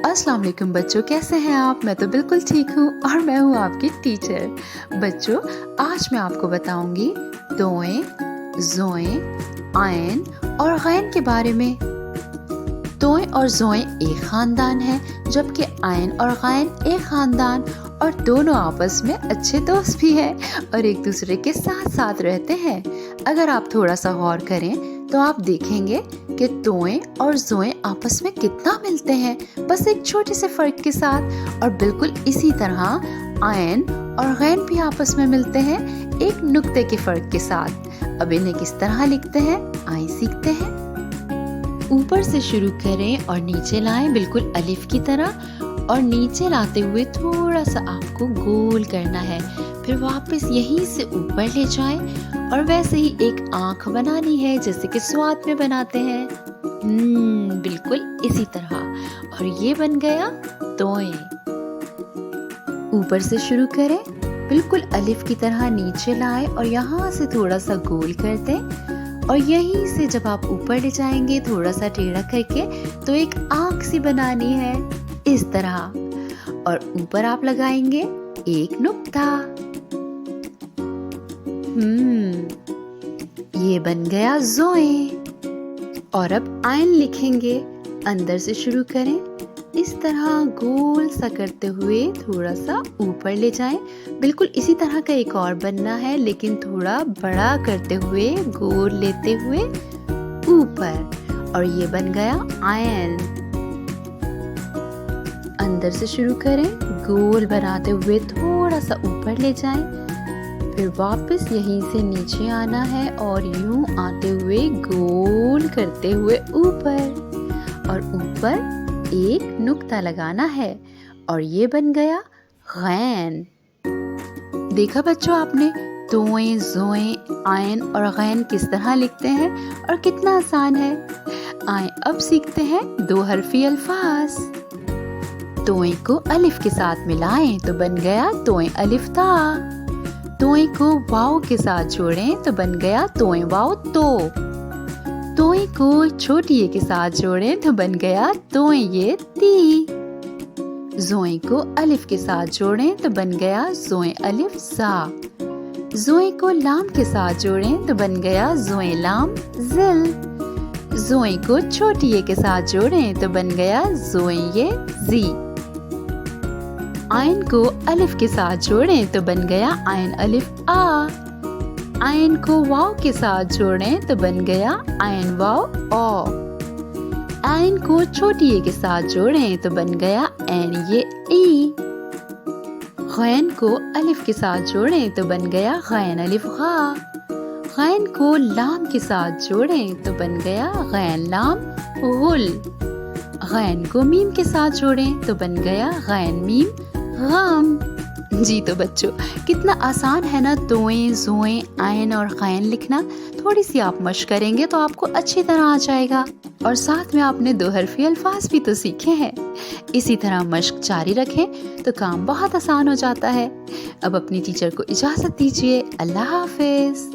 अस्सलाम वालेकुम बच्चों, कैसे हैं आप? मैं तो बिल्कुल ठीक हूँ और मैं हूँ आपकी टीचर। बच्चों, आज मैं आपको बताऊंगी तोएं, ज़ोएं, आयन और गैन के बारे में। तोएं और ज़ोएं एक खानदान है, जबकि आयन और गैन एक खानदान, और दोनों आपस में अच्छे दोस्त भी हैं और एक दूसरे के साथ साथ रहते हैं। अगर आप थोड़ा सा गौर करें तो आप देखेंगे कि तोएं और ज़ोएं आपस में कितना मिलते हैं, बस एक छोटे से फर्क के साथ। और बिल्कुल इसी तरह आयन और गैन भी आपस में मिलते हैं, एक नुक्ते के फर्क के साथ। अब इन्हें किस तरह लिखते हैं, आइए सीखते हैं। ऊपर से शुरू करें और नीचे लाएं, बिल्कुल अलिफ की तरह, और नीचे लाते हुए थोड़ा सा आपको गोल करना है, फिर वापस यहीं से ऊपर ले जाएं और वैसे ही एक आंख बनानी है जैसे कि स्वाद में बनाते हैं। बिल्कुल इसी तरह, और ये बन गया तोएं। ऊपर से शुरू करें, बिल्कुल अलिफ की तरह नीचे लाएं और यहाँ से थोड़ा सा गोल कर दें, और यहीं से जब आप ऊपर ले जाएंगे थोड़ा सा टेढ़ा करके, तो एक आंख सी बनानी है इस तरह, और ऊपर आप लगाएंगे एक नुक्ता। ये बन गया ज़ोएं। और अब आयन लिखेंगे, अंदर से शुरू करें, इस तरह गोल सा करते हुए थोड़ा सा ऊपर ले जाएं। बिल्कुल इसी तरह का एक और बनना है, लेकिन थोड़ा बड़ा करते हुए, गोल लेते हुए ऊपर, और ये बन गया आयन। अंदर से शुरू करें, गोल बनाते हुए थोड़ा सा ऊपर ले जाएं, फिर वापस यहीं से नीचे आना है और यूं आते हुए गोल करते हुए ऊपर, और ऊपर एक नुक्ता लगाना है, और ये बन गया गैन। देखा बच्चों आपने, तोएं, ज़ोएं, आयन और गैन किस तरह लिखते हैं और कितना आसान है। आए अब सीखते हैं दो हरफी अल्फाज। तोएं को अलिफ के साथ मिलाएं तो बन गया तोएं अलिफ ता। तोएं को वाव के साथ जोड़ें तो बन गया तोएं वाव तो। तोएं को छोटी ए के साथ जोड़ें तो बन गया तोएं ये ती। ज़ोएं को अलिफ के साथ जोड़ें तो बन गया ज़ोएं अलिफ ज़ा। ज़ोएं को लाम के साथ जोड़ें तो बन गया ज़ोएं लाम ज़िल। ज़ोएं को छोटी ए के साथ जोड़ें तो बन गया ज़ोएं ये ज़ी। आयन को अलिफ के साथ जोड़ें तो बन गया आयन अलिफ आ। आयन को वाव के साथ जोड़ें तो बन गया आयन वाव ओ। आयन को छोटी ए के साथ जोड़ें तो बन गया ऐन ये ई। गैन को अलिफ के साथ जोड़ें तो बन गया गैन अलिफ गा। गैन को लाम के साथ जोड़ें तो बन गया गैन लाम गुल। गैन को मीम के साथ जोड़ें तो बन गया गैन मीम गम। जी तो बच्चों, कितना आसान है ना तोएं, ज़ोएं, आयन और गैन लिखना। थोड़ी सी आप मश्क करेंगे तो आपको अच्छी तरह आ जाएगा, और साथ में आपने दो हरफी अल्फाज भी तो सीखे हैं। इसी तरह मश्क जारी रखें तो काम बहुत आसान हो जाता है। अब अपनी टीचर को इजाज़त दीजिए। अल्लाह हाफिज़।